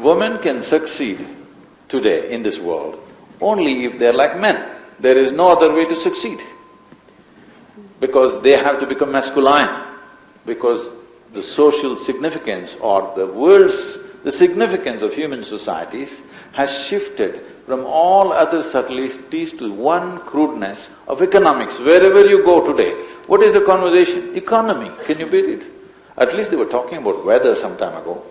Women can succeed today in this world only if they're like men. There is no other way to succeed. Because they have to become masculine, because the social significance or the significance of human societies has shifted from all other subtleties to one crudeness of economics. Wherever you go today, what is the conversation? Economy. Can you beat it? At least they were talking about weather some time ago.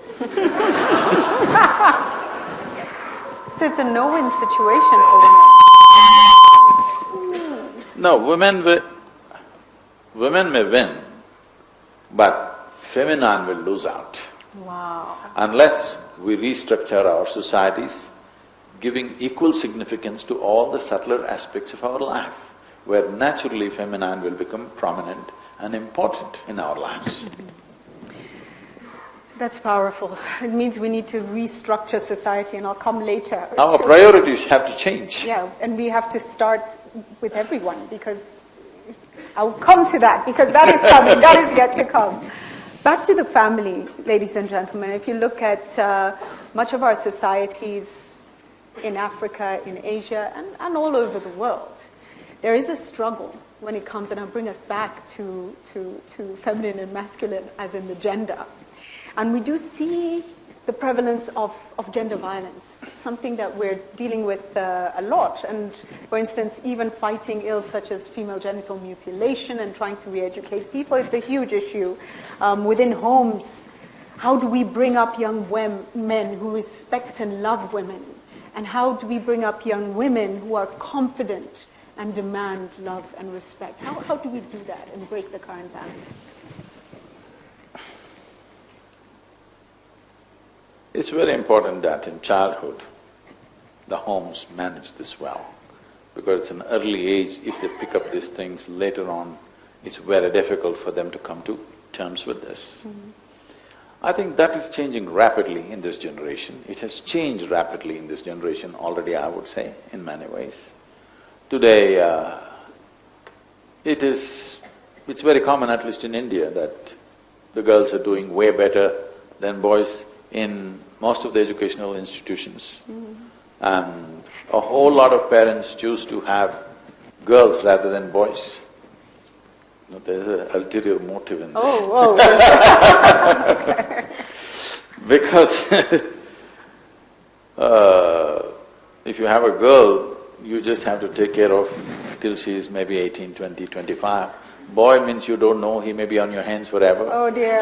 So it's a no-win situation overnight. No, women may win, but feminine will lose out. Wow. Unless we restructure our societies, giving equal significance to all the subtler aspects of our life, where naturally feminine will become prominent and important in our lives. That's powerful. It means we need to restructure society, and I'll come later. Our priorities have to change. Yeah, and we have to start with everyone, because I'll come to that, because that is coming, that is yet to come. Back to the family, ladies and gentlemen. If you look at much of our societies in Africa, in Asia, and all over the world, there is a struggle when it comes, and I'll bring us back to feminine and masculine as in the gender. And we do see the prevalence of gender violence, something that we're dealing with a lot. And for instance, even fighting ills such as female genital mutilation and trying to re-educate people, it's a huge issue. Within homes, how do we bring up young men who respect and love women? And how do we bring up young women who are confident and demand love and respect? How do we do that and break the current balance? It's very important that in childhood, the homes manage this well, because it's an early age. If they pick up these things later on, it's very difficult for them to come to terms with this. I think that is changing rapidly in this generation. It has changed rapidly in this generation already, I would say, in many ways. Today, it's very common, at least in India, that the girls are doing way better than boys in most of the educational institutions. And a whole lot of parents choose to have girls rather than boys. You know, there's an ulterior motive in this. Okay. Because if you have a girl, you just have to take care of till she is maybe 18, 20, 25. Boy means you don't know, he may be on your hands forever. Oh dear,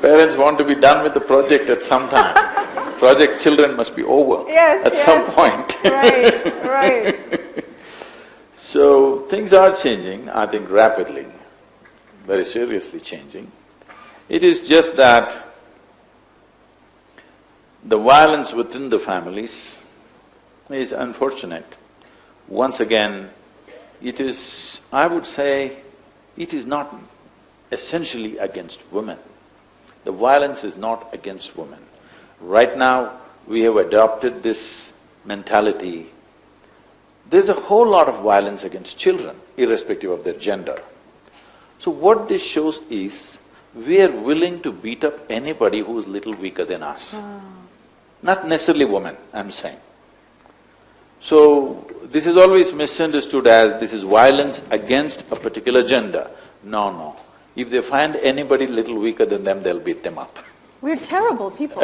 Parents want to be done with the project at some time. Project children must be over at some point. Right. So, things are changing, I think rapidly, very seriously changing. It is just that the violence within the families is unfortunate. Once again, it is, I would say, it is not essentially against women. The violence is not against women. Right now, we have adopted this mentality. There's a whole lot of violence against children, irrespective of their gender. So what this shows is, we are willing to beat up anybody who is little weaker than us. Not necessarily women, I'm saying. So, this is always misunderstood as this is violence against a particular gender. No. If they find anybody little weaker than them, they'll beat them up. We're terrible people.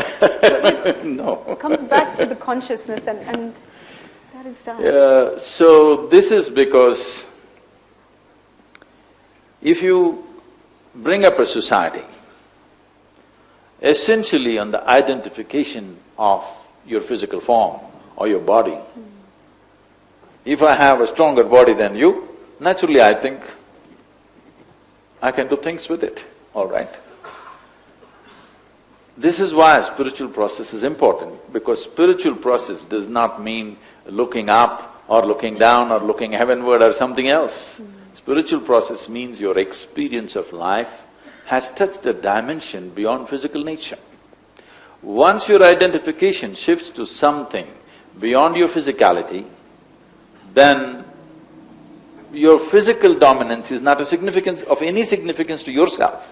No. It comes back to the consciousness, and that is sad. So this is because if you bring up a society essentially on the identification of your physical form or your body, if I have a stronger body than you, naturally I think I can do things with it, all right? This is why spiritual process is important, because spiritual process does not mean looking up or looking down or looking heavenward or something else. Spiritual process means your experience of life has touched a dimension beyond physical nature. Once your identification shifts to something beyond your physicality, then your physical dominance is not of any significance to yourself.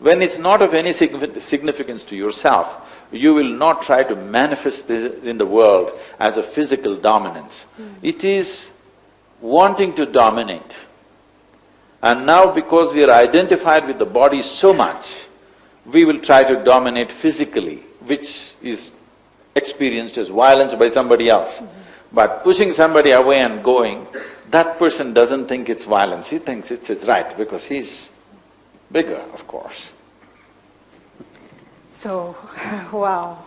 When it's not of any significance to yourself, you will not try to manifest this in the world as a physical dominance. It is wanting to dominate. And now because we are identified with the body so much, we will try to dominate physically, which is experienced as violence by somebody else. But pushing somebody away and going, that person doesn't think it's violence, he thinks it's his right because he's bigger, of course. So, wow.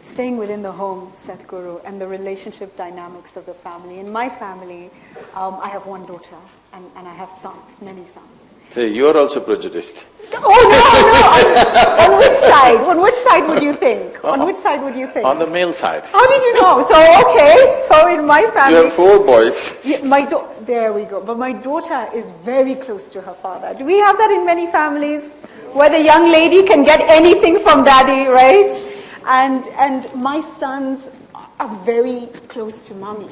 Staying within the home, Sadhguru, and the relationship dynamics of the family. In my family, I have one daughter and I have sons, many sons. Say, you're also prejudiced. Oh no! On which side? On which side would you think? On which side would you think? On the male side. How did you know? So, okay, so in my family… You have 4 boys. Yeah, there we go. But my daughter is very close to her father. Do we have that in many families? Where the young lady can get anything from daddy, right? And my sons are very close to mommy.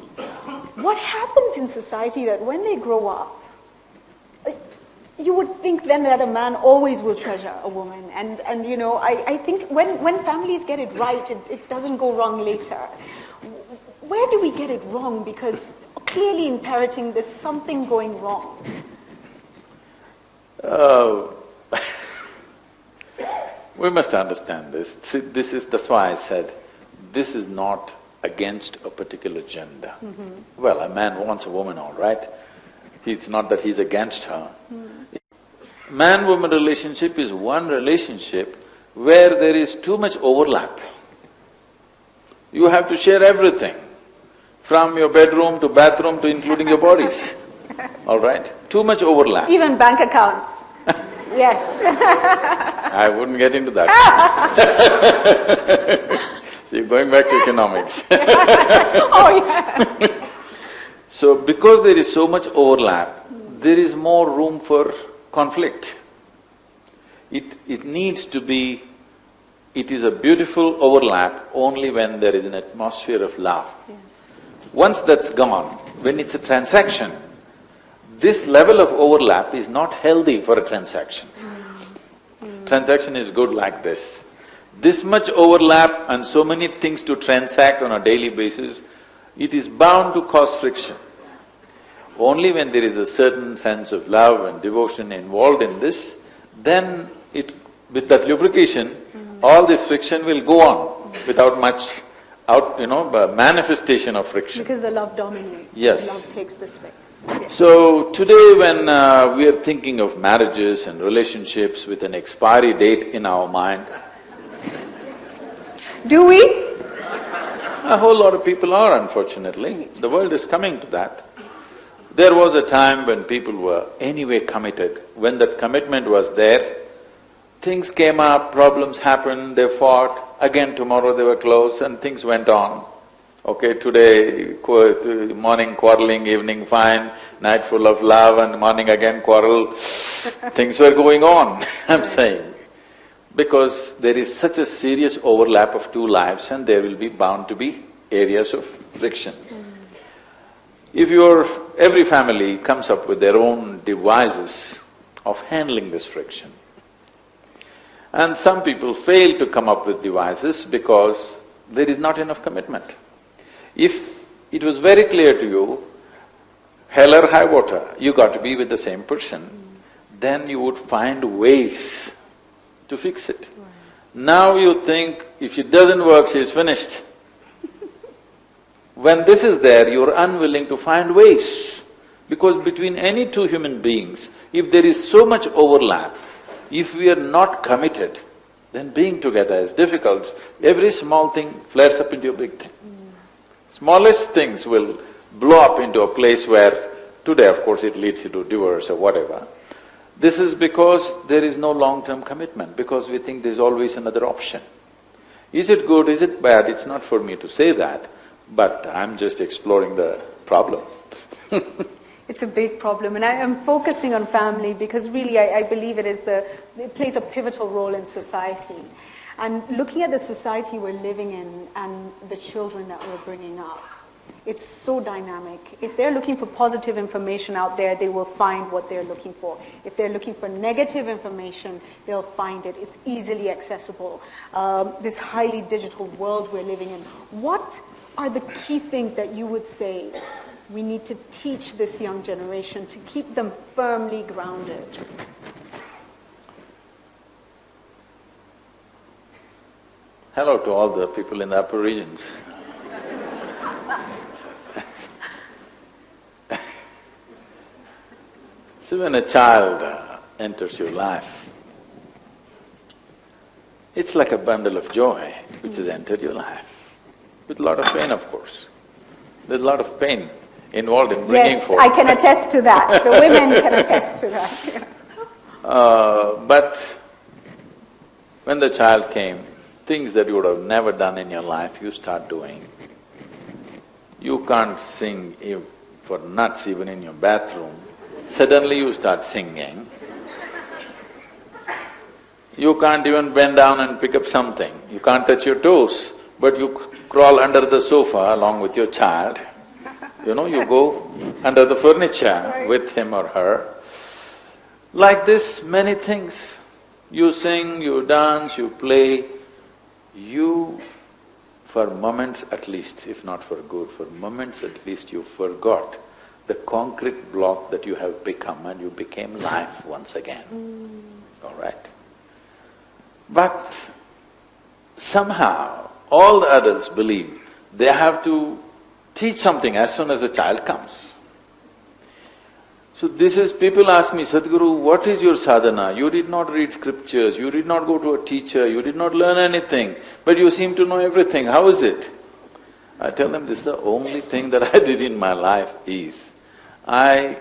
What happens in society that when they grow up, you would think then that a man always will treasure a woman. And you know, I think when families get it right, it doesn't go wrong later. Where do we get it wrong? Because clearly in parenting, there's something going wrong. We must understand this. See, that's why I said, this is not against a particular gender. Well, a man wants a woman, all right. It's not that he's against her. Man-woman relationship is one relationship where there is too much overlap. You have to share everything, from your bedroom to bathroom to including your bodies, all right? Too much overlap. Even bank accounts. Yes. I wouldn't get into that. So you're going back to economics. Oh, yeah. So because there is so much overlap, there is more room for conflict. It needs to be… It is a beautiful overlap only when there is an atmosphere of love. Yes. Once that's gone, when it's a transaction, this level of overlap is not healthy for a transaction. Transaction is good like this. This much overlap and so many things to transact on a daily basis, it is bound to cause friction. Only when there is a certain sense of love and devotion involved in this, then with that lubrication, all this friction will go on without much manifestation of friction. Because the love dominates. Yes. Love takes the space. Yes. So today when we are thinking of marriages and relationships with an expiry date in our mind… Do we? A whole lot of people are, unfortunately. The world is coming to that. There was a time when people were anyway committed. When that commitment was there, things came up, problems happened, they fought, again tomorrow they were close and things went on. Okay, today morning quarreling, evening fine, night full of love and morning again quarrel, things were going on, I'm saying. Because there is such a serious overlap of two lives and there will be bound to be areas of friction. If every family comes up with their own devices of handling this friction, and some people fail to come up with devices because there is not enough commitment. If it was very clear to you, hell or high water, you got to be with the same person, then you would find ways to fix it. Now you think, if it doesn't work, she's finished. When this is there, you're unwilling to find ways. Because between any two human beings, if there is so much overlap, if we are not committed, then being together is difficult. Every small thing flares up into a big thing. Smallest things will blow up into a place where today, of course, it leads you to divorce or whatever. This is because there is no long-term commitment, because we think there's always another option. Is it good, is it bad? It's not for me to say that, but I'm just exploring the problem. It's a big problem, and I am focusing on family because really I believe it plays a pivotal role in society. And looking at the society we're living in and the children that we're bringing up, It's so dynamic. If they're looking for positive information out there, they will find what they're looking for. If they're looking for negative information, they'll find it. It's easily accessible. This highly digital world we're living in. What are the key things that you would say we need to teach this young generation to keep them firmly grounded? Hello to all the people in the upper regions. So when a child enters your life, it's like a bundle of joy which has entered your life, with a lot of pain, of course. There's a lot of pain involved in bringing forth. Yes, I can attest to that. The women can attest to that. But when the child came, things that you would have never done in your life, you start doing. You can't sing for nuts even in your bathroom. Suddenly you start singing. You can't even bend down and pick up something. You can't touch your toes, but you crawl under the sofa along with your child. You know, you go under the furniture with him or her. Like this, many things. You sing, you dance, you play. You, for moments at least, if not for good, for moments at least you forgot the concrete block that you have become, and you became life once again. All right? But somehow all the adults believe they have to teach something as soon as the child comes. So this is… people ask me, Sadhguru, what is your sadhana? You did not read scriptures, you did not go to a teacher, you did not learn anything, but you seem to know everything, how is it? I tell them, this is the only thing that I did in my life is, I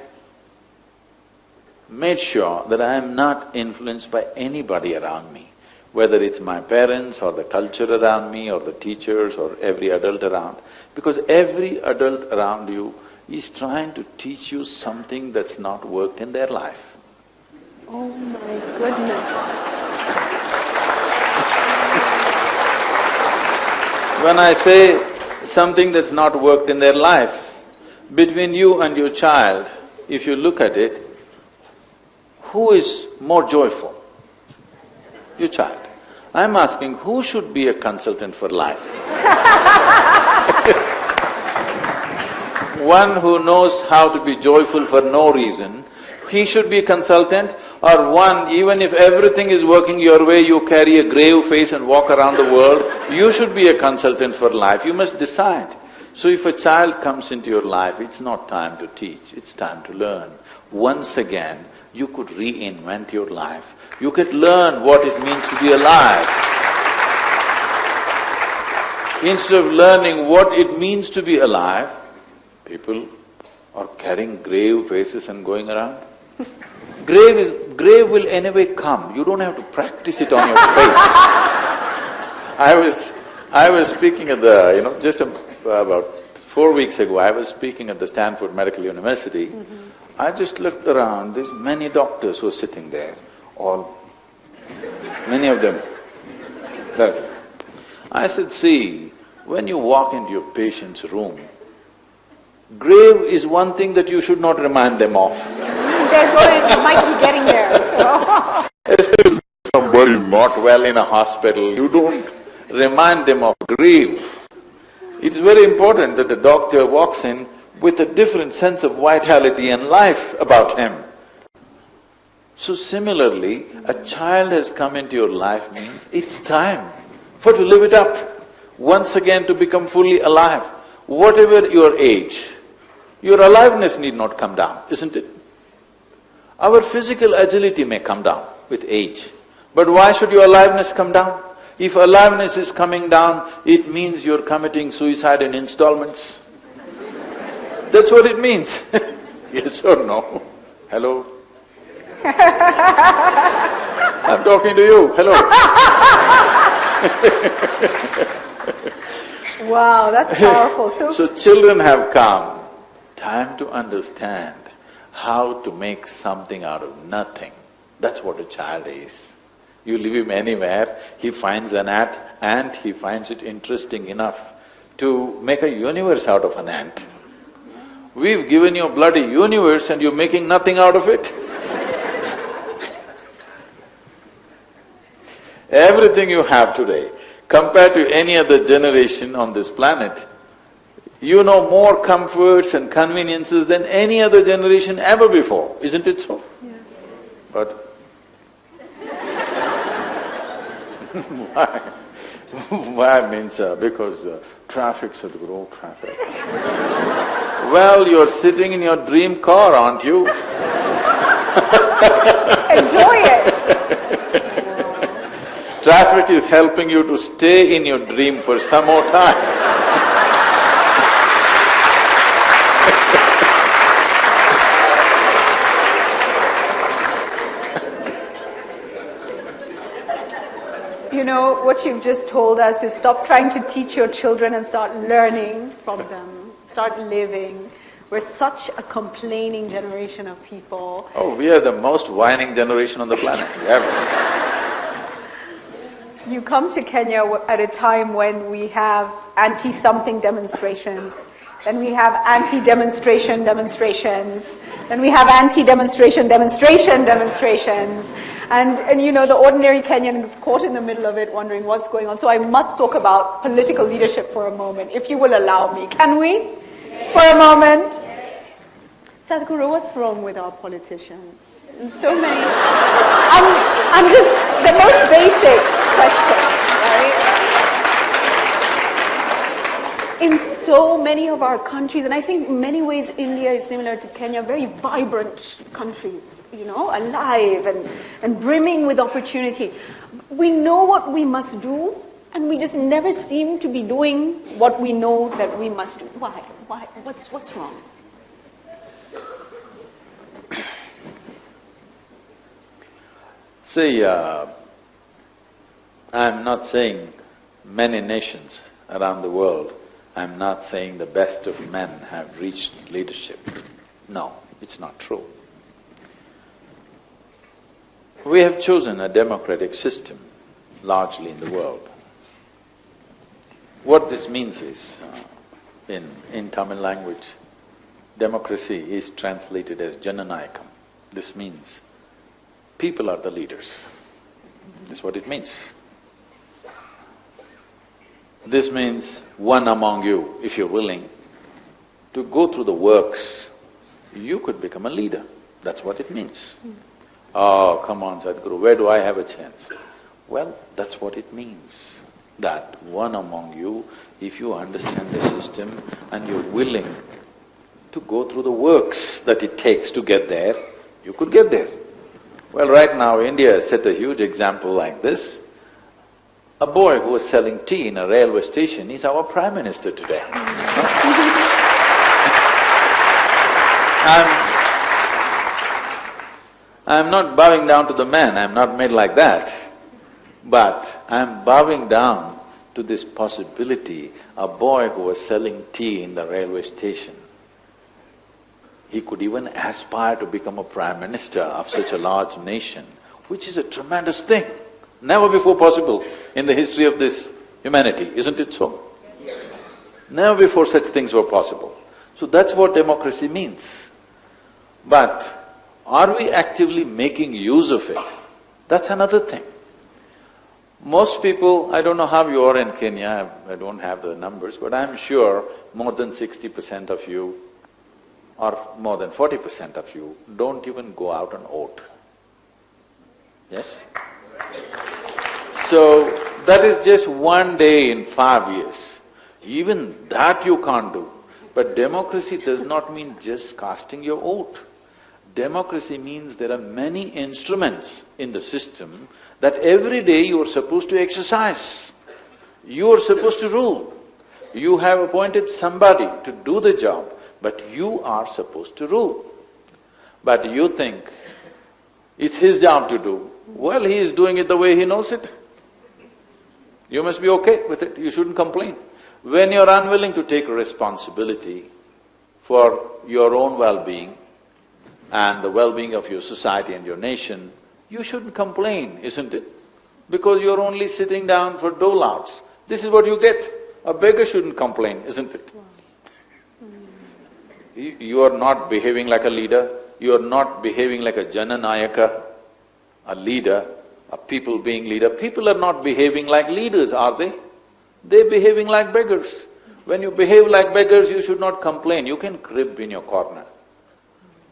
made sure that I am not influenced by anybody around me, whether it's my parents or the culture around me or the teachers or every adult around, because every adult around you is trying to teach you something that's not worked in their life. Oh my goodness. When I say something that's not worked in their life, between you and your child, if you look at it, who is more joyful? Your child. I'm asking, who should be a consultant for life? One who knows how to be joyful for no reason, he should be a consultant, or one, even if everything is working your way, you carry a grave face and walk around the world, you should be a consultant for life. You must decide. So if a child comes into your life, it's not time to teach, it's time to learn. Once again, you could reinvent your life. You could learn what it means to be alive. Instead of learning what it means to be alive, people are carrying grave faces and going around. Grave will anyway come, you don't have to practice it on your face. I was speaking at the… about 4 weeks ago, I was speaking at the Stanford Medical University. I just looked around, there's many doctors who are sitting there, many of them. I said, see, when you walk into your patient's room, grave is one thing that you should not remind them of. They're going… might be getting there, so… Especially if somebody is not well in a hospital, you don't remind them of grave. It's very important that the doctor walks in with a different sense of vitality and life about him. So similarly, a child has come into your life means it's time for to live it up, once again to become fully alive. Whatever your age, your aliveness need not come down, isn't it? Our physical agility may come down with age, but why should your aliveness come down? If aliveness is coming down, it means you're committing suicide in installments. That's what it means. Yes or no? Hello? I'm talking to you, hello. Wow, that's powerful. So children have come, time to understand how to make something out of nothing. That's what a child is. You leave him anywhere, he finds an ant and he finds it interesting enough to make a universe out of an ant. We've given you a bloody universe and you're making nothing out of it. Everything you have today, compared to any other generation on this planet, you know more comforts and conveniences than any other generation ever before, isn't it so? Yeah. But why? Why means because traffic, Sadhguru, traffic. Well, you're sitting in your dream car, aren't you? Enjoy it! Traffic is helping you to stay in your dream for some more time. You know, what you've just told us is stop trying to teach your children and start learning from them, start living. We're such a complaining generation of people. Oh, we are the most whining generation on the planet, ever. You come to Kenya at a time when we have anti-something demonstrations, then we have anti-demonstration demonstrations, then we have anti-demonstration demonstrations. And you know, the ordinary Kenyan is caught in the middle of it wondering what's going on. So I must talk about political leadership for a moment, if you will allow me. Can we? For a moment? Sadhguru, what's wrong with our politicians? In so many… I'm just… the most basic question, right? In so many of our countries, and I think in many ways India is similar to Kenya, very vibrant countries, you know, alive and brimming with opportunity. We know what we must do, and we just never seem to be doing what we know that we must do. Why? Why? What's wrong? See, I'm not saying many nations around the world, I'm not saying the best of men have reached leadership. No, it's not true. We have chosen a democratic system largely in the world. What this means is, in Tamil language, democracy is translated as Jananayakam. This means people are the leaders. That's what it means. This means one among you, if you're willing to go through the works, you could become a leader. That's what it means. Oh, come on, Sadhguru, where do I have a chance? Well, that's what it means, that one among you, if you understand the system and you're willing to go through the works that it takes to get there, you could get there. Well, right now India has set a huge example like this. A boy who was selling tea in a railway station is our Prime Minister today. I'm not bowing down to the man, I'm not made like that. But I'm bowing down to this possibility, a boy who was selling tea in the railway station, he could even aspire to become a Prime Minister of such a large nation, which is a tremendous thing. Never before possible in the history of this humanity, isn't it so? Never before such things were possible. So that's what democracy means. But are we actively making use of it? That's another thing. Most people, I don't know how you are in Kenya, I don't have the numbers, but I'm sure more than 60% of you or more than 40% of you don't even go out and vote. Yes? So, that is just one day in 5 years. Even that you can't do. But democracy does not mean just casting your vote. Democracy means there are many instruments in the system that every day you are supposed to exercise. You are supposed to rule. You have appointed somebody to do the job, but you are supposed to rule. But you think it's his job to do. Well, he is doing it the way he knows it. You must be okay with it, you shouldn't complain. When you're unwilling to take responsibility for your own well-being and the well-being of your society and your nation, you shouldn't complain, isn't it? Because you're only sitting down for dole-outs. This is what you get. A beggar shouldn't complain, isn't it? You are not behaving like a leader, you are not behaving like a Jananayaka, a leader, a people being leader. People are not behaving like leaders, are they? They're behaving like beggars. When you behave like beggars, you should not complain. You can crib in your corner,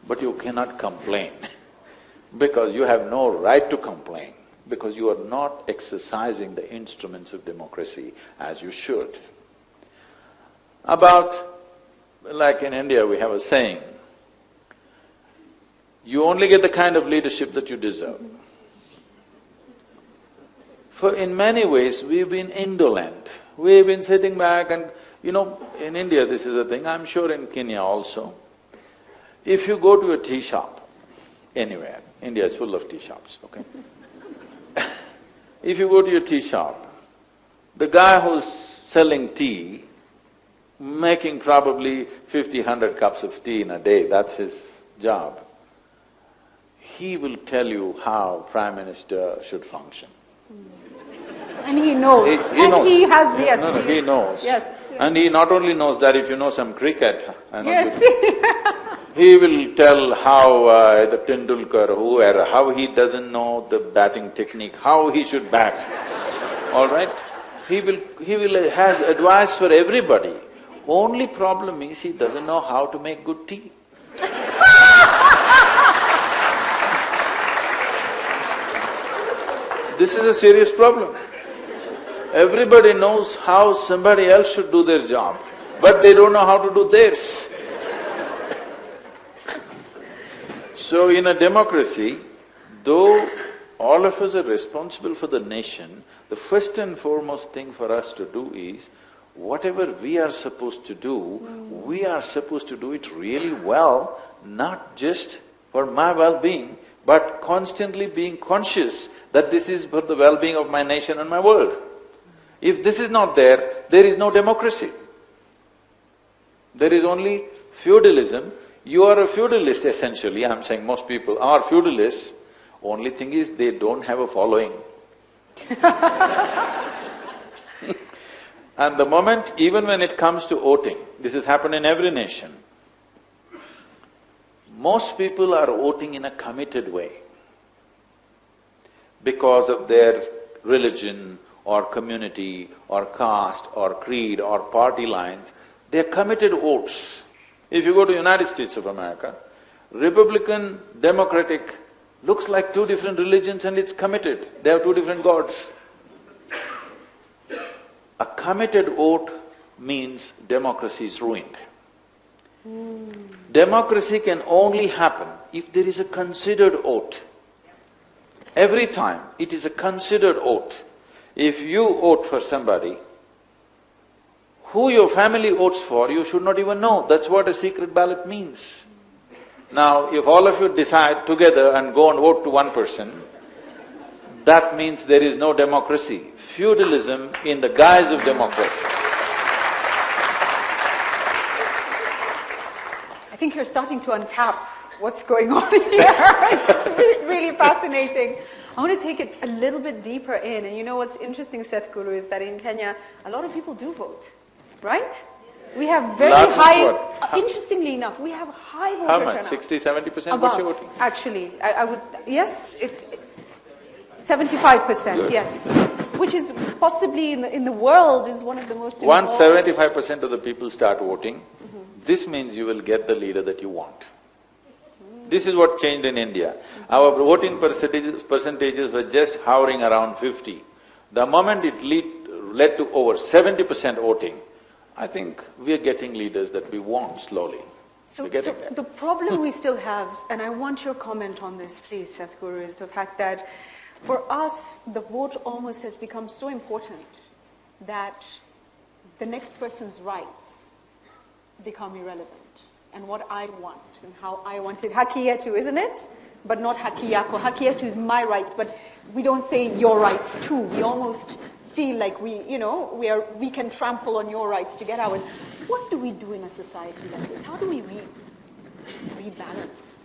but you cannot complain because you have no right to complain, because you are not exercising the instruments of democracy as you should. Like in India, we have a saying, you only get the kind of leadership that you deserve. For in many ways, we've been indolent. We've been sitting back and, in India this is a thing, I'm sure in Kenya also. If you go to a tea shop, anywhere, India is full of tea shops, okay? If you go to your tea shop, the guy who's selling tea, making probably 50, 100 cups of tea in a day, that's his job. He will tell you how Prime Minister should function. And he knows. He knows. He has, yes. No, he knows. Yes. And he not only knows that, if you know some cricket, Yes. he will tell how the Tendulkar, whoever, how he doesn't know the batting technique, how he should bat, all right? He will has advice for everybody. Only problem is he doesn't know how to make good tea. This is a serious problem. Everybody knows how somebody else should do their job, but they don't know how to do theirs. So in a democracy, though all of us are responsible for the nation, the first and foremost thing for us to do is, whatever we are supposed to do, we are supposed to do it really well, not just for my well-being, but constantly being conscious that this is for the well-being of my nation and my world. If this is not there, there is no democracy. There is only feudalism. You are a feudalist essentially, I'm saying most people are feudalists. Only thing is they don't have a following. And the moment, even when it comes to voting, this has happened in every nation, most people are voting in a committed way because of their religion or community or caste or creed or party lines. They're committed votes. If you go to United States of America, Republican, Democratic looks like two different religions and it's committed. They have two different gods. A committed vote means democracy is ruined. Democracy can only happen if there is a considered vote. Every time it is a considered vote. If you vote for somebody, who your family votes for, you should not even know. That's what a secret ballot means. Now, if all of you decide together and go and vote to one person, that means there is no democracy. Feudalism in the guise of democracy. I think you're starting to untap what's going on here. It's really fascinating. I want to take it a little bit deeper in, and you know what's interesting, Sadhguru, is that in Kenya, a lot of people do vote, right? We have very high… interestingly enough, we have high voter turnout. How much? 60, 70%? What's your voting? Actually, I would… yes, it's 75%, Good. yes. Which is possibly in the world is one of the most… Once 75% of the people start voting, this means you will get the leader that you want. This is what changed in India. Our voting percentages were just hovering around 50. The moment it led to over 70% voting, I think we are getting leaders that we want slowly. So the problem we still have, and I want your comment on this please, Sadhguru, is the fact that for us, the vote almost has become so important that the next person's rights become irrelevant. And what I want and how I want it. Haki yetu, isn't it? But not haki yako. Haki yetu is my rights, but we don't say your rights too. We almost feel like we can trample on your rights to get ours. What do we do in a society like this? How do we rebalance?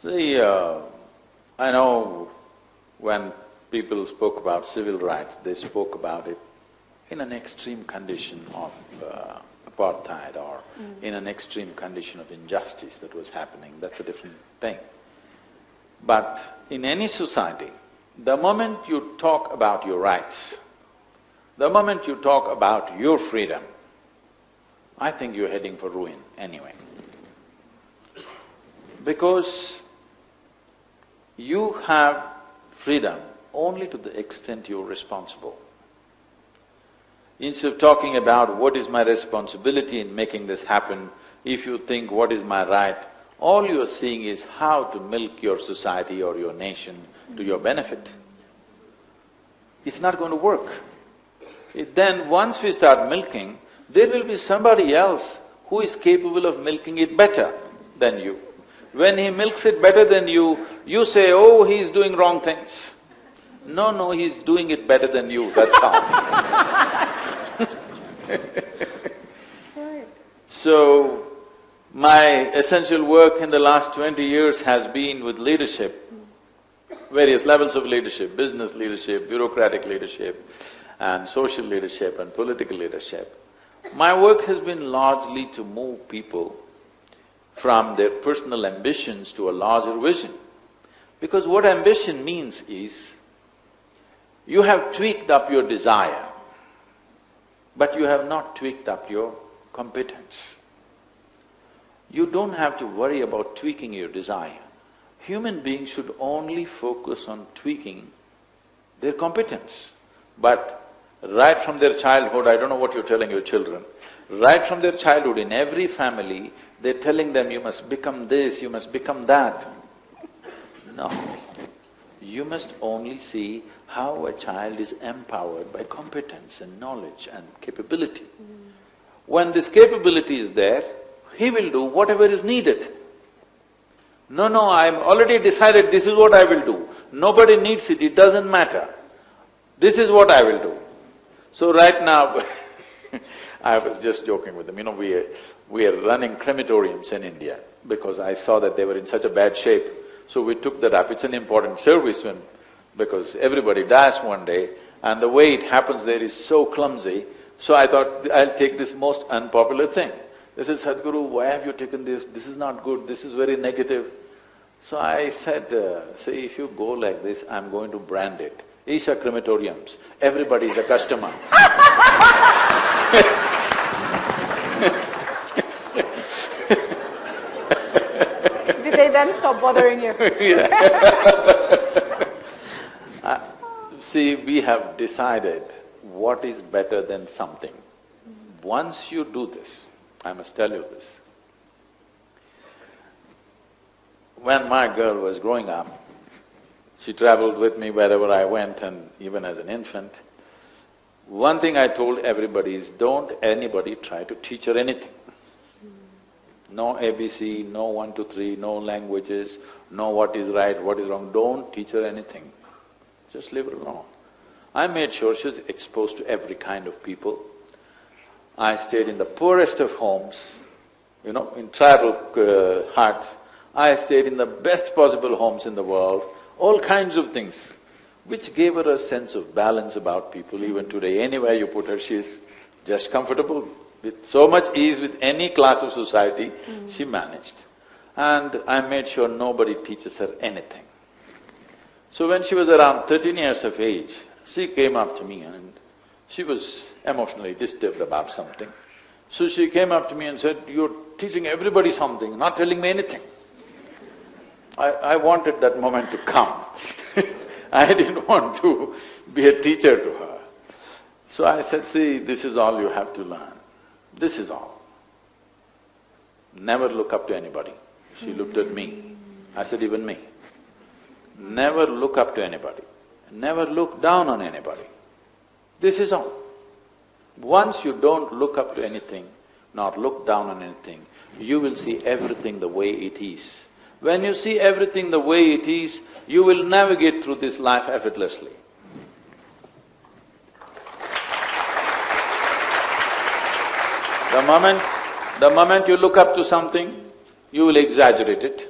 See, I know when people spoke about civil rights, they spoke about it in an extreme condition of apartheid or in an extreme condition of injustice that was happening, that's a different thing. But in any society, the moment you talk about your rights, the moment you talk about your freedom, I think you're heading for ruin anyway. Because you have freedom only to the extent you're responsible. Instead of talking about what is my responsibility in making this happen, if you think what is my right, all you're seeing is how to milk your society or your nation to your benefit. It's not going to work. Then once we start milking, there will be somebody else who is capable of milking it better than you. When he milks it better than you, you say, oh, he's doing wrong things. No, he's doing it better than you, that's how. Right. So, my essential work in the last 20 years has been with leadership, various levels of leadership, business leadership, bureaucratic leadership, and social leadership and political leadership. My work has been largely to move people from their personal ambitions to a larger vision. Because what ambition means is, you have tweaked up your desire, but you have not tweaked up your competence. You don't have to worry about tweaking your desire. Human beings should only focus on tweaking their competence. But right from their childhood, I don't know what you're telling your children, right from their childhood, in every family, they're telling them, you must become this, you must become that. No. You must only see how a child is empowered by competence and knowledge and capability. When this capability is there, he will do whatever is needed. No, I'm already decided this is what I will do. Nobody needs it, it doesn't matter. This is what I will do. So right now I was just joking with them, we are running crematoriums in India because I saw that they were in such a bad shape. So we took that up. It's an important service because everybody dies one day and the way it happens there is so clumsy. So I thought, I'll take this most unpopular thing. They said, Sadhguru, why have you taken this? This is not good, this is very negative. So I said, see, if you go like this, I'm going to brand it. Isha crematoriums, everybody is a customer. Did they then stop bothering you? See, we have decided what is better than something. Once you do this, I must tell you this. When my girl was growing up, she traveled with me wherever I went and even as an infant. One thing I told everybody is, don't anybody try to teach her anything. No ABC, no 1, 2, 3, no languages, no what is right, what is wrong, don't teach her anything. Just leave her alone. I made sure she was exposed to every kind of people. I stayed in the poorest of homes, in tribal huts. I stayed in the best possible homes in the world, all kinds of things, which gave her a sense of balance about people. Even today, anywhere you put her, she's just comfortable. With so much ease with any class of society, she managed. And I made sure nobody teaches her anything. So when she was around 13 years of age, she came up to me and she was emotionally disturbed about something. So she came up to me and said, you're teaching everybody something, not telling me anything. I wanted that moment to come. I didn't want to be a teacher to her. So I said, see, this is all you have to learn. This is all. Never look up to anybody. She looked at me. I said, even me. Never look up to anybody. Never look down on anybody. This is all. Once you don't look up to anything, nor look down on anything, you will see everything the way it is. When you see everything the way it is, you will navigate through this life effortlessly. The moment you look up to something, you will exaggerate it.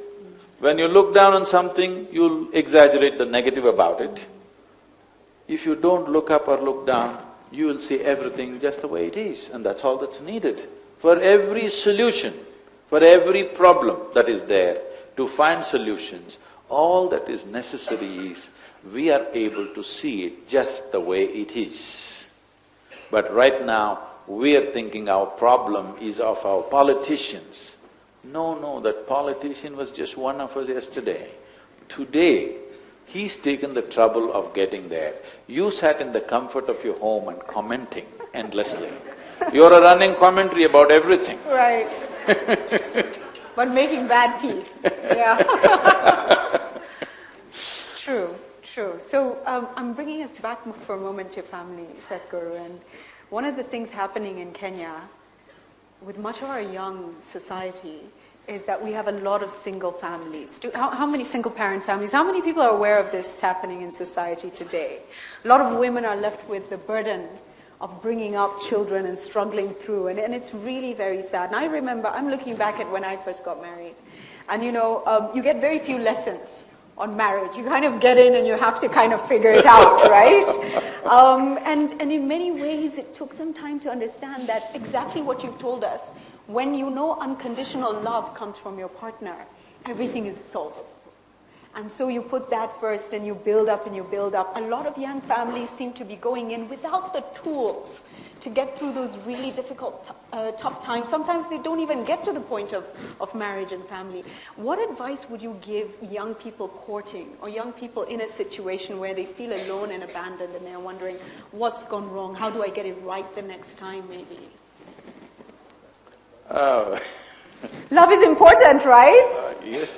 When you look down on something, you'll exaggerate the negative about it. If you don't look up or look down, you will see everything just the way it is, and that's all that's needed. For every solution, for every problem that is there, to find solutions, all that is necessary is we are able to see it just the way it is. But right now, we are thinking our problem is of our politicians. No, that politician was just one of us yesterday. Today, he's taken the trouble of getting there. You sat in the comfort of your home and commenting endlessly. You're a running commentary about everything. Right. But making bad tea, yeah. True. So I'm bringing us back for a moment to family, Sadhguru, and one of the things happening in Kenya with much of our young society is that we have a lot of single families. How many single parent families? How many people are aware of this happening in society today? A lot of women are left with the burden of bringing up children and struggling through, and it's really very sad. And I remember, I'm looking back at when I first got married, and you get very few lessons on marriage. You kind of get in and you have to kind of figure it out, right? And in many ways, it took some time to understand that exactly what you've told us. When you know unconditional love comes from your partner, everything is solvable. And so you put that first and you build up and you build up. A lot of young families seem to be going in without the tools to get through those really difficult, tough times. Sometimes they don't even get to the point of marriage and family. What advice would you give young people courting or young people in a situation where they feel alone and abandoned and they're wondering, what's gone wrong? How do I get it right the next time, maybe? Love is important, right? Yes.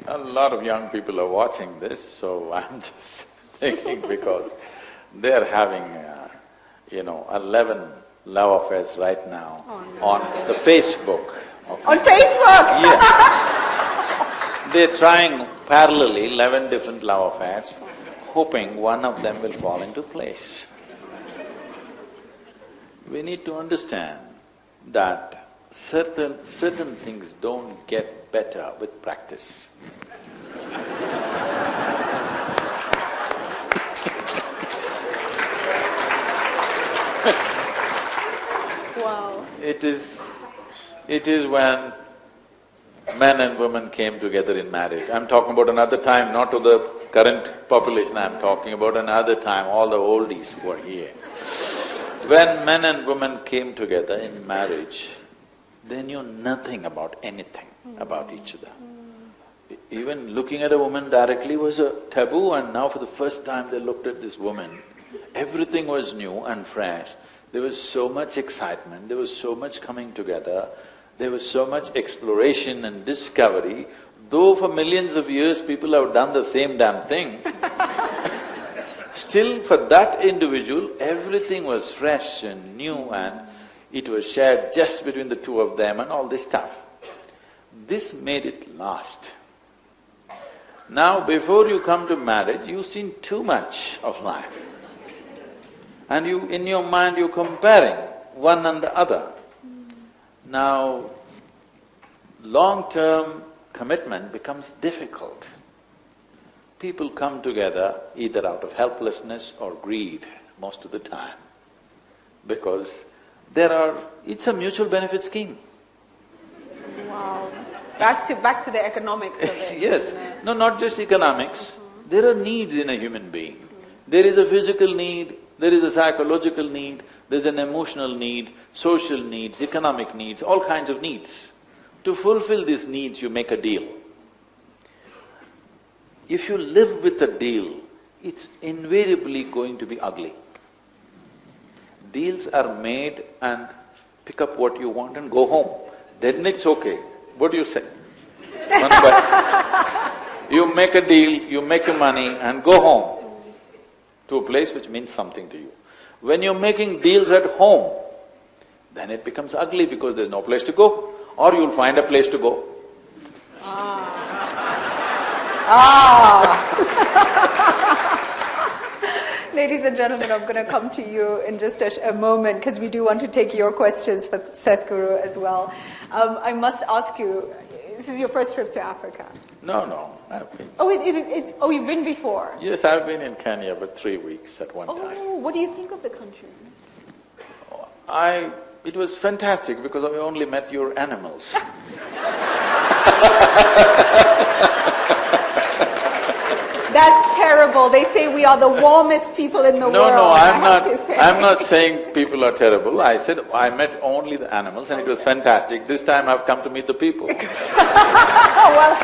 A lot of young people are watching this, so I'm just thinking because they're having 11 love affairs right now on the Facebook. Okay. On Facebook? Yes. They're trying parallelly 11 different love affairs, hoping one of them will fall into place. We need to understand that certain things don't get better with practice. Wow. It is when men and women came together in marriage. I'm talking about another time, not to the current population, I'm talking about another time, all the oldies who are here. When men and women came together in marriage, they knew nothing about anything about each other. Even looking at a woman directly was a taboo, and now for the first time they looked at this woman. Everything was new and fresh. There was so much excitement, there was so much coming together, there was so much exploration and discovery. Though for millions of years people have done the same damn thing, still for that individual everything was fresh and new and it was shared just between the two of them and all this stuff. This made it last. Now before you come to marriage, you've seen too much of life. And in your mind you're comparing one and the other. Now, long-term commitment becomes difficult. People come together either out of helplessness or greed most of the time, because it's a mutual benefit scheme. Wow. Back to the economics of it. Yes. No, not just economics. There are needs in a human being. There is a physical need, there is a psychological need, there's an emotional need, social needs, economic needs, all kinds of needs. To fulfill these needs, you make a deal. If you live with a deal, it's invariably going to be ugly. Deals are made and pick up what you want and go home. Then it's okay. What do you say? You make a deal, you make your money and go home to a place which means something to you. When you're making deals at home, then it becomes ugly because there's no place to go, or you'll find a place to go. Ladies and gentlemen, I'm going to come to you in just a moment because we do want to take your questions for Sadhguru as well. I must ask you, this is your first trip to Africa? No, I've been… Oh, you've been before? Yes, I've been in Kenya for 3 weeks at one time. Oh, what do you think of the country? It was fantastic because I only met your animals. That's terrible. They say we are the warmest people in the world. No, I'm not saying people are terrible. I said I met only the animals and it was fantastic. This time I've come to meet the people. Well,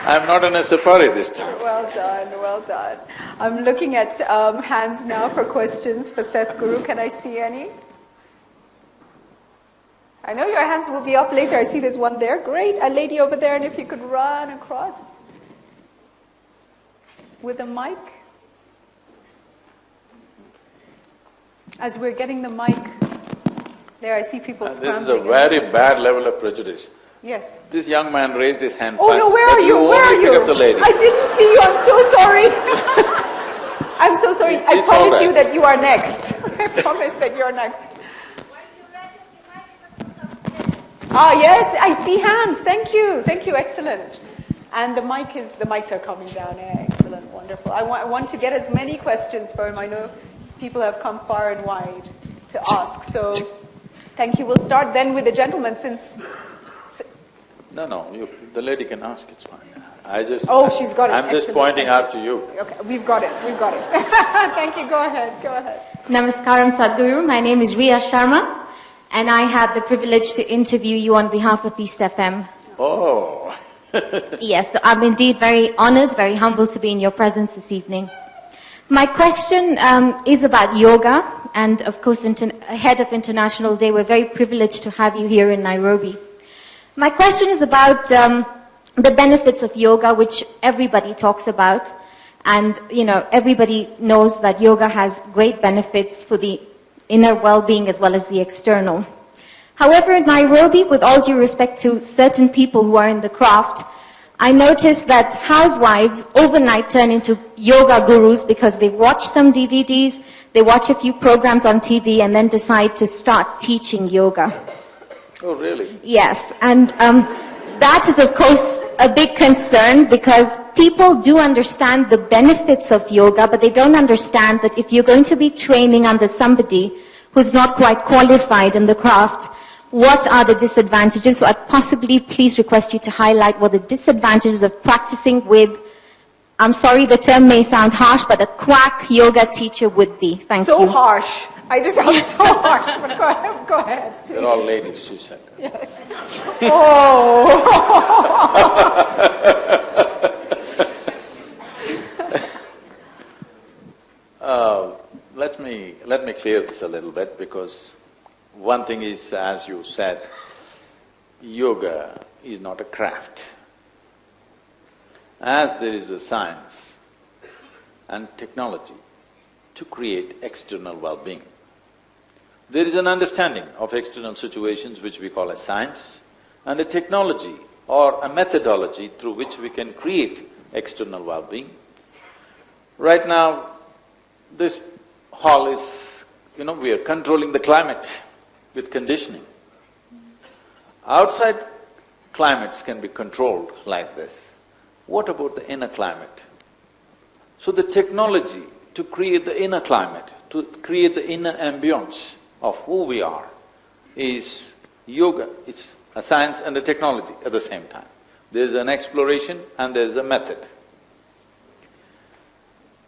I'm not on a safari this time. well done, well done. I'm looking at hands now for questions for Sadhguru. Can I see any? I know your hands will be up later. I see there's one there. Great. A lady over there, and if you could run across with a mic. As we're getting the mic, there I see people scrambling. This is a very bad level of prejudice. Yes. This young man raised his hand Oh first, no, where but are you? Where are only you? pick up the lady. I didn't see you, I'm so sorry. I'm so sorry. I It's promise all you right. that you are next. I promise that you're next. Ah, yes, I see hands. Thank you, excellent. And the mics are coming down. Excellent, wonderful. I want to get as many questions for him. I know people have come far and wide to ask. So, thank you. We'll start then with the gentleman since. No, the lady can ask, it's fine. Oh, she's got it. I'm just Excellent. pointing out to you. Okay, we've got it. Thank you. Go ahead. Namaskaram Sadhguru. My name is Riya Sharma, and I had the privilege to interview you on behalf of East FM. Oh. Yes, so I'm indeed very honored, very humbled to be in your presence this evening. My question is about yoga, and of course, ahead of International Day, we're very privileged to have you here in Nairobi. My question is about the benefits of yoga, which everybody talks about, and everybody knows that yoga has great benefits for the inner well-being as well as the external. However, in Nairobi, with all due respect to certain people who are in the craft, I noticed that housewives overnight turn into yoga gurus because they watch some DVDs, they watch a few programs on TV, and then decide to start teaching yoga. Oh, really? Yes, and that is, of course, a big concern because people do understand the benefits of yoga, but they don't understand that if you're going to be training under somebody who's not quite qualified in the craft, what are the disadvantages? So I'd possibly please request you to highlight what the disadvantages of practicing with, I'm sorry, the term may sound harsh, but a quack yoga teacher would be. Thank you. So harsh. I just sound so harsh. But go ahead. They're all ladies, she said. Yes. Oh. Let me clear this a little bit, because one thing is, as you said, yoga is not a craft. As there is a science and technology to create external well-being, there is an understanding of external situations which we call as science, and a technology or a methodology through which we can create external well-being. Right now, this hall is, we are controlling the climate with conditioning. Outside climates can be controlled like this. What about the inner climate? So the technology to create the inner climate, to create the inner ambience of who we are is yoga. It's a science and a technology at the same time. There's an exploration and there's a method.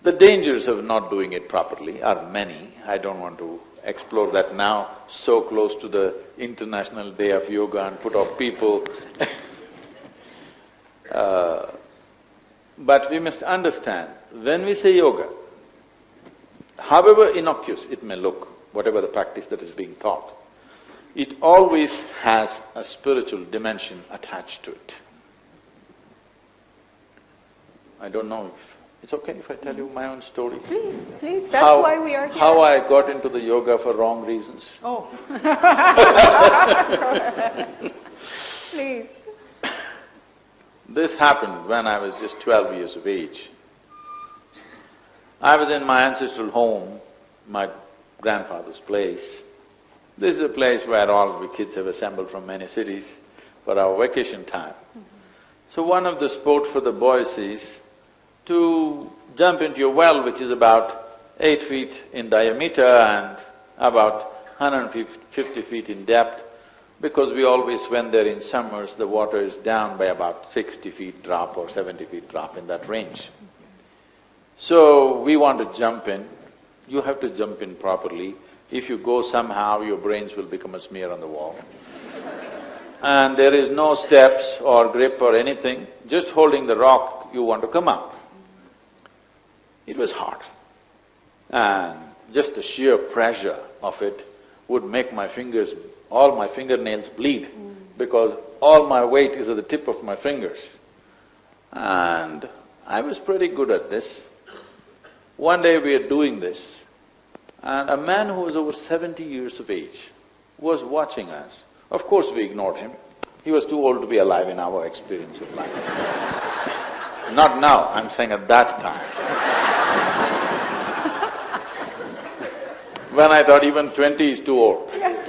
The dangers of not doing it properly are many. I don't want to explore that now, so close to the International Day of Yoga, and put off people. But we must understand, when we say yoga, however innocuous it may look, whatever the practice that is being taught, it always has a spiritual dimension attached to it. I don't know if… It's okay if I tell you my own story? Please, that's why we are here. How I got into the yoga for wrong reasons. Oh. Please. This happened when I was just 12 years of age. I was in my ancestral home, my grandfather's place. This is a place where all the kids have assembled from many cities for our vacation time. So one of the sports for the boys is to jump into a well which is about 8 feet in diameter and about 150 feet in depth, because we always, when they're in summers, the water is down by about 60 feet drop or 70 feet drop, in that range. So we want to jump in. You have to jump in properly. If you go somehow, your brains will become a smear on the wall. And there is no steps or grip or anything, just holding the rock, you want to come up. It was hard. And just the sheer pressure of it would make my fingers, all my fingernails bleed, because all my weight is at the tip of my fingers. And I was pretty good at this. One day we are doing this, and a man who was over 70 years of age was watching us. Of course we ignored him. He was too old to be alive in our experience of life. Not now, I'm saying at that time. When I thought even 20 is too old. Yes.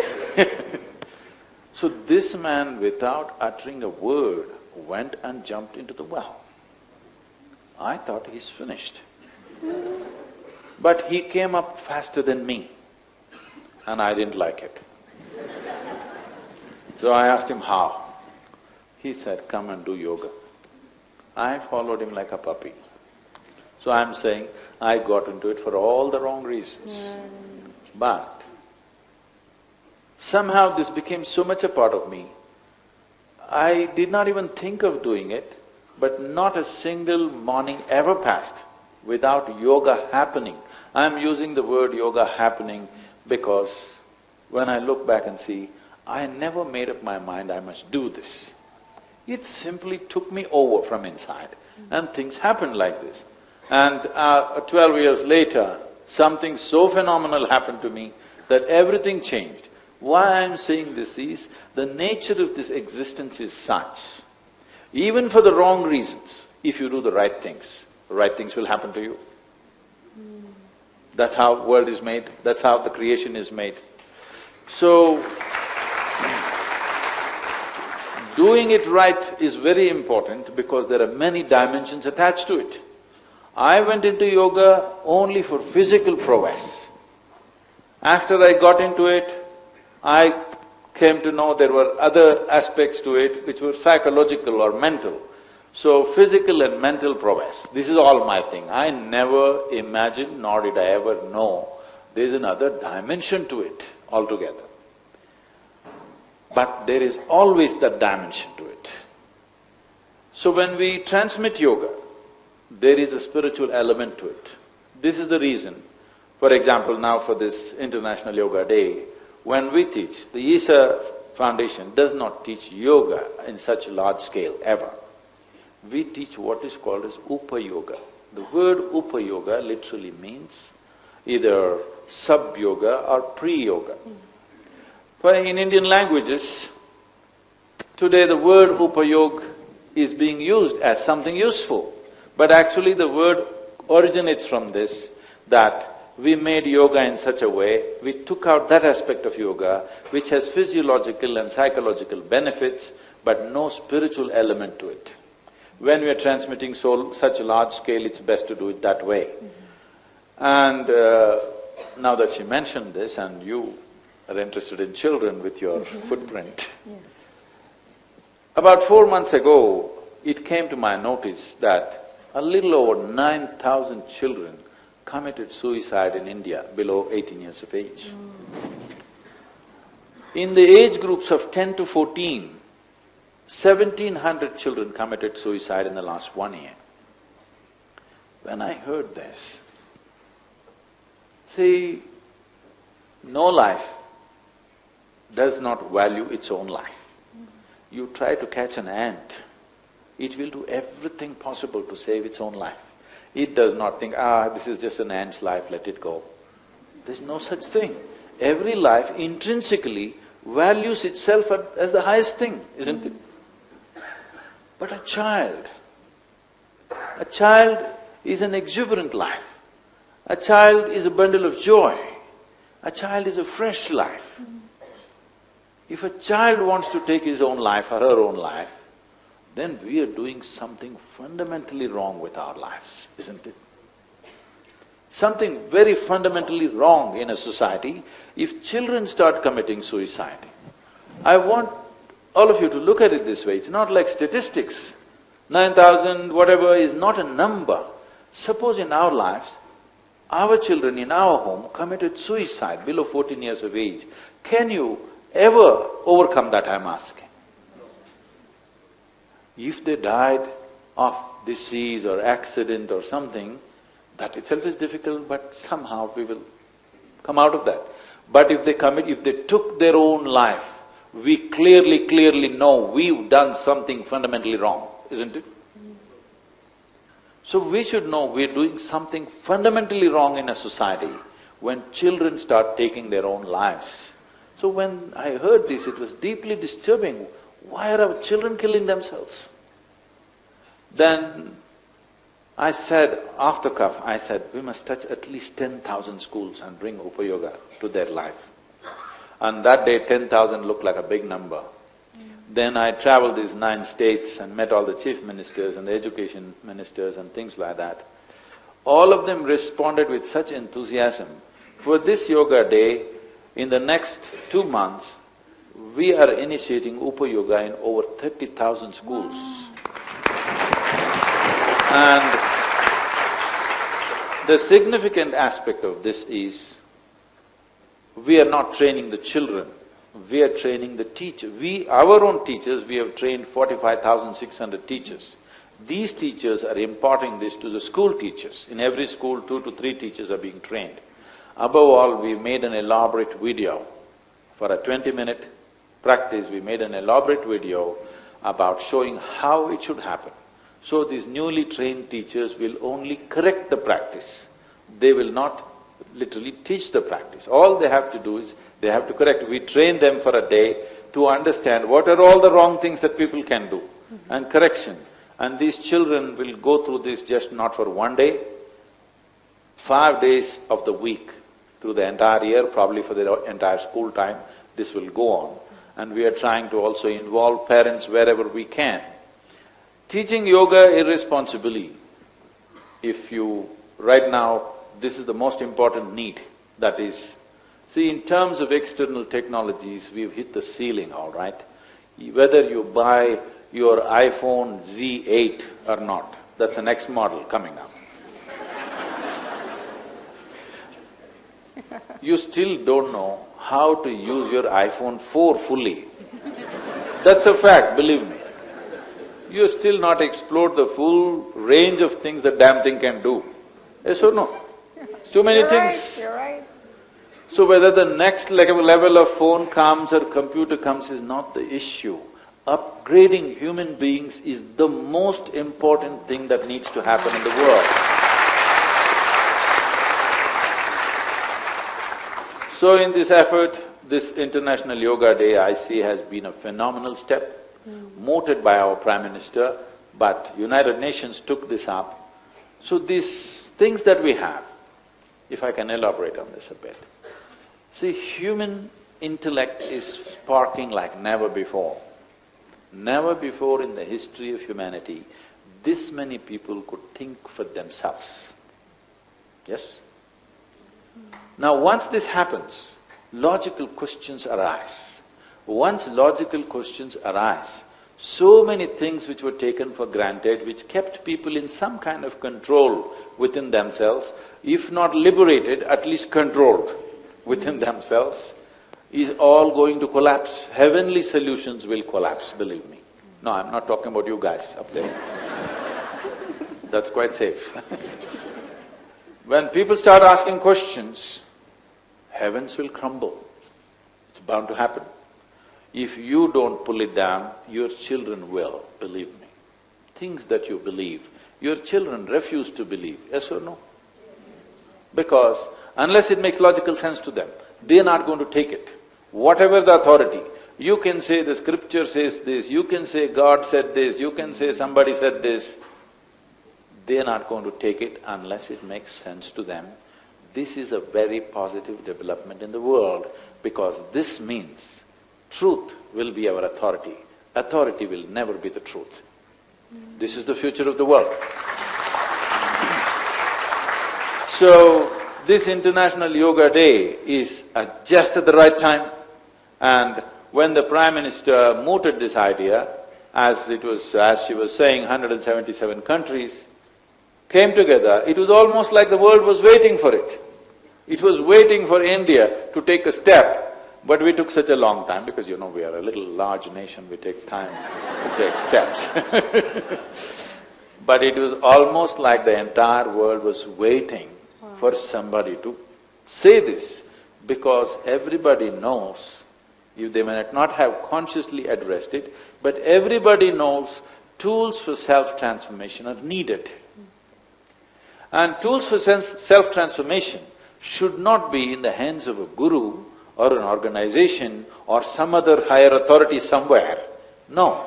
So this man, without uttering a word, went and jumped into the well. I thought he's finished. But he came up faster than me, and I didn't like it. So I asked him how. He said, come and do yoga. I followed him like a puppy. So I'm saying, I got into it for all the wrong reasons. But somehow this became so much a part of me. I did not even think of doing it, but not a single morning ever passed without yoga happening. I'm using the word yoga happening because when I look back and see, I never made up my mind I must do this. It simply took me over from inside, and things happened like this. And 12 years later, something so phenomenal happened to me that everything changed. Why I'm saying this is, the nature of this existence is such, even for the wrong reasons, if you do the right things will happen to you. That's how world is made, that's how the creation is made. So, doing it right is very important because there are many dimensions attached to it. I went into yoga only for physical prowess. After I got into it, I came to know there were other aspects to it which were psychological or mental. So physical and mental prowess, this is all my thing. I never imagined, nor did I ever know, there's another dimension to it altogether. But there is always that dimension to it. So when we transmit yoga, there is a spiritual element to it. This is the reason, for example, now for this International Yoga Day, when we teach, the Isa Foundation does not teach yoga in such a large scale ever. We teach what is called as Upa-yoga. The word Upa-yoga literally means either sub-yoga or pre-yoga. But in Indian languages, today the word Upayog is being used as something useful. But actually the word originates from this, that we made yoga in such a way, we took out that aspect of yoga which has physiological and psychological benefits but no spiritual element to it. When we are transmitting such a large scale, it's best to do it that way. And now that she mentioned this, and you are interested in children with your footprint. About 4 months ago, it came to my notice that a little over 9,000 children committed suicide in India below 18 years of age. In the age groups of 10 to 14, 1,700 children committed suicide in the last 1 year. When I heard this, see, no life does not value its own life. You try to catch an ant, it will do everything possible to save its own life. It does not think, this is just an ant's life, let it go. There's no such thing. Every life intrinsically values itself as the highest thing, isn't it? But a child is an exuberant life. A child is a bundle of joy. A child is a fresh life. If a child wants to take his own life or her own life, then we are doing something fundamentally wrong with our lives, isn't it? something very fundamentally wrong in a society if children start committing suicide. I want all of you to look at it this way, it's not like statistics. 9,000 whatever is not a number. Suppose in our lives, our children in our home committed suicide below 14 years of age. Can you ever overcome that, I'm asking? If they died of disease or accident or something, that itself is difficult, but somehow we will come out of that. But if they took their own life, we clearly know we've done something fundamentally wrong, isn't it? So we should know we're doing something fundamentally wrong in a society when children start taking their own lives. So when I heard this, it was deeply disturbing. Why are our children killing themselves? Then I said, off the cuff, I said, we must touch at least 10,000 schools and bring Upa Yoga to their life. And that day 10,000 looked like a big number. Then I traveled these 9 states and met all the chief ministers and the education ministers and things like that. All of them responded with such enthusiasm. For this yoga day, in the next 2 months, we are initiating Upa Yoga in over 30,000 schools. And the significant aspect of this is, we are not training the children, we are training the teacher. Our own teachers, we have trained 45,600 teachers. These teachers are imparting this to the school teachers. In every school, 2 to 3 teachers are being trained. Above all, we made an elaborate video. For a 20-minute practice, we made an elaborate video about showing how it should happen. So these newly trained teachers will only correct the practice. They will not literally teach the practice. All they have to do is, they have to correct. We train them for a day to understand what are all the wrong things that people can do, and correction. And these children will go through this just not for one day, 5 days of the week, through the entire year, probably for the entire school time, this will go on. And we are trying to also involve parents wherever we can. Teaching yoga irresponsibly, if you… right now, this is the most important need, that is… See, in terms of external technologies, we've hit the ceiling, all right? Whether you buy your iPhone Z8 or not, that's the next model coming up. You still don't know how to use your iPhone 4 fully. That's a fact, believe me. You still not explored the full range of things that damn thing can do. Yes or no? It's too many things. You're right. So whether the next level of phone comes or computer comes is not the issue. Upgrading human beings is the most important thing that needs to happen in the world. So in this effort, this International Yoga Day I see has been a phenomenal step, mooted by our Prime Minister, but United Nations took this up. So these things that we have, if I can elaborate on this a bit. See, human intellect is sparking like never before. Never before in the history of humanity, this many people could think for themselves. Yes? Now once this happens, logical questions arise. Once logical questions arise, so many things which were taken for granted, which kept people in some kind of control within themselves, if not liberated, at least controlled within themselves, is all going to collapse. Heavenly solutions will collapse, believe me. No, I'm not talking about you guys up there. That's quite safe. When people start asking questions, heavens will crumble. It's bound to happen. If you don't pull it down, your children will, believe me. Things that you believe, your children refuse to believe, yes or no? Because unless it makes logical sense to them, they're not going to take it. Whatever the authority, you can say the scripture says this, you can say God said this, you can say somebody said this, they're not going to take it unless it makes sense to them. This is a very positive development in the world, because this means truth will be our authority. Authority will never be the truth. This is the future of the world. So, this International Yoga Day is just at the right time, and when the Prime Minister mooted this idea, as she was saying, 177 countries came together, it was almost like the world was waiting for it. It was waiting for India to take a step, but we took such a long time because we are a little large nation, we take time to take steps. But it was almost like the entire world was waiting for somebody to say this, because everybody knows, they may not have consciously addressed it, but everybody knows tools for self-transformation are needed. And tools for self-transformation should not be in the hands of a guru or an organization or some other higher authority somewhere. No.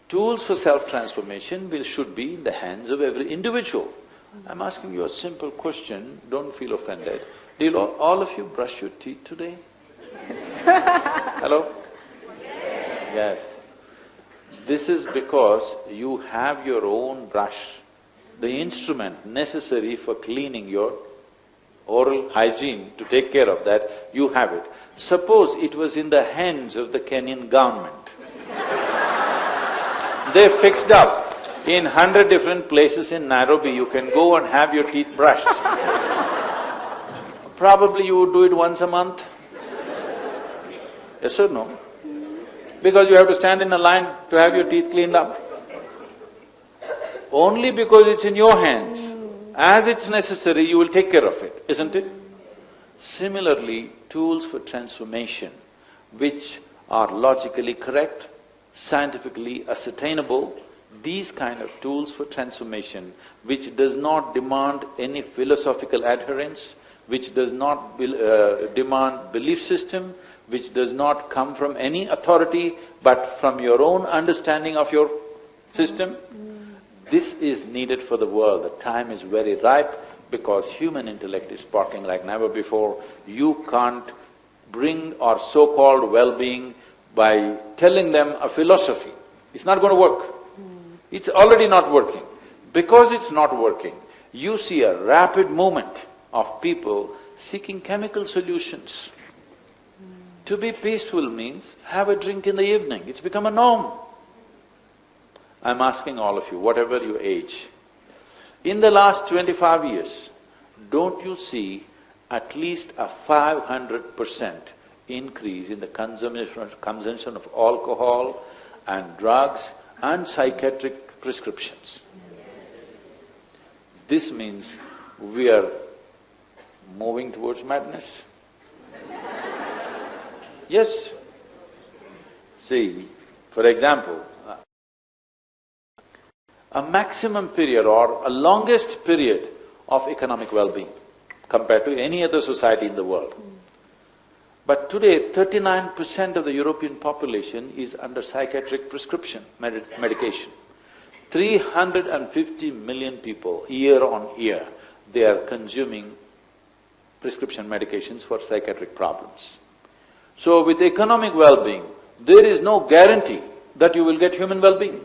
Tools for self-transformation should be in the hands of every individual. I'm asking you a simple question, don't feel offended. Did all of you brush your teeth today? Hello? Yes. This is because you have your own brush, the instrument necessary for cleaning your oral hygiene, to take care of that, you have it. Suppose it was in the hands of the Kenyan government. They fixed up in 100 different places in Nairobi, you can go and have your teeth brushed. Probably you would do it once a month. Yes or no? Because you have to stand in a line to have your teeth cleaned up. Only because it's in your hands, as it's necessary, you will take care of it, isn't it? Similarly, tools for transformation, which are logically correct, scientifically ascertainable, these kind of tools for transformation, which does not demand any philosophical adherence, which does not demand belief system, which does not come from any authority, but from your own understanding of your system, this is needed for the world. The time is very ripe because human intellect is sparking like never before. You can't bring our so-called well-being by telling them a philosophy. It's not going to work. It's already not working. Because it's not working, you see a rapid movement of people seeking chemical solutions. To be peaceful means have a drink in the evening, it's become a norm. I'm asking all of you, whatever your age, in the last 25 years, don't you see at least a 500% increase in the consumption of alcohol and drugs and psychiatric prescriptions? This means we are moving towards madness. Yes. See, for example, a maximum period or a longest period of economic well-being compared to any other society in the world. But today, 39% of the European population is under psychiatric prescription medication. 350 million people, year on year, they are consuming prescription medications for psychiatric problems. So with economic well-being, there is no guarantee that you will get human well-being.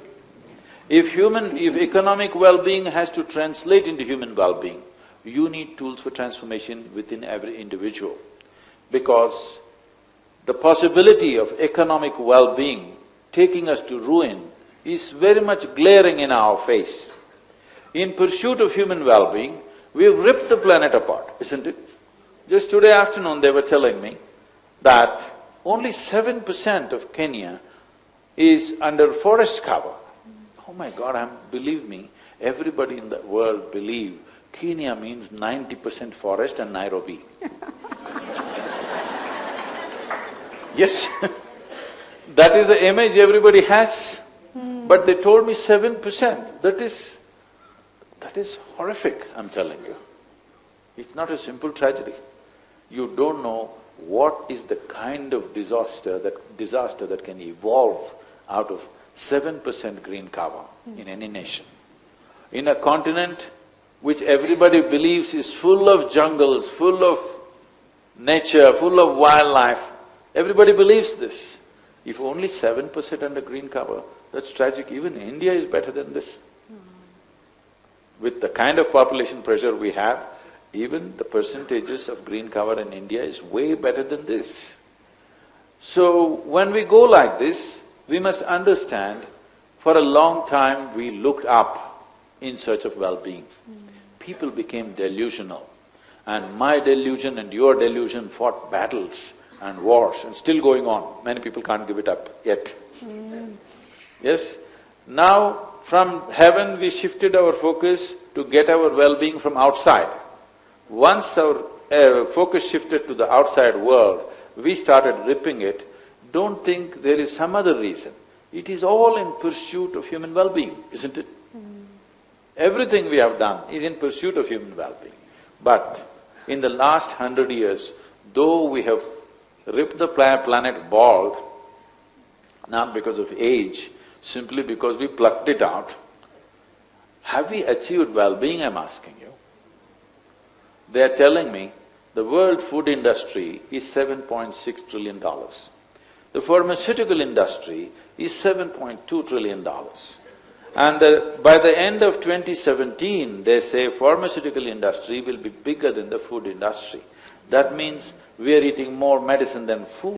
If economic well-being has to translate into human well-being, you need tools for transformation within every individual. Because the possibility of economic well-being taking us to ruin is very much glaring in our face. In pursuit of human well-being, we've ripped the planet apart, isn't it? Just today afternoon they were telling me that only 7% of Kenya is under forest cover. Oh my God, believe me, everybody in the world believe Kenya means 90% forest and Nairobi. Yes, that is the image everybody has. But they told me 7%, that is horrific, I'm telling you. It's not a simple tragedy. You don't know what is the kind of disaster that can evolve out of 7% green cover in any nation. In a continent which everybody believes is full of jungles, full of nature, full of wildlife, everybody believes this. If only 7% under green cover, that's tragic. Even India is better than this. With the kind of population pressure we have, Even the percentages of green cover in India is way better than this. So, when we go like this, we must understand, for a long time we looked up in search of well-being. People became delusional, and my delusion and your delusion fought battles and wars, and still going on. Many people can't give it up yet. Yes? Now, from heaven we shifted our focus to get our well-being from outside. Once our focus shifted to the outside world, we started ripping it. Don't think there is some other reason. It is all in pursuit of human well-being, isn't it? Everything we have done is in pursuit of human well-being. But in the last 100 years, though we have ripped the planet bald, not because of age, simply because we plucked it out, have we achieved well-being, I'm asking you? They are telling me the world food industry is $7.6 trillion. The pharmaceutical industry is $7.2 trillion. And by the end of 2017, they say pharmaceutical industry will be bigger than the food industry. That means we are eating more medicine than food.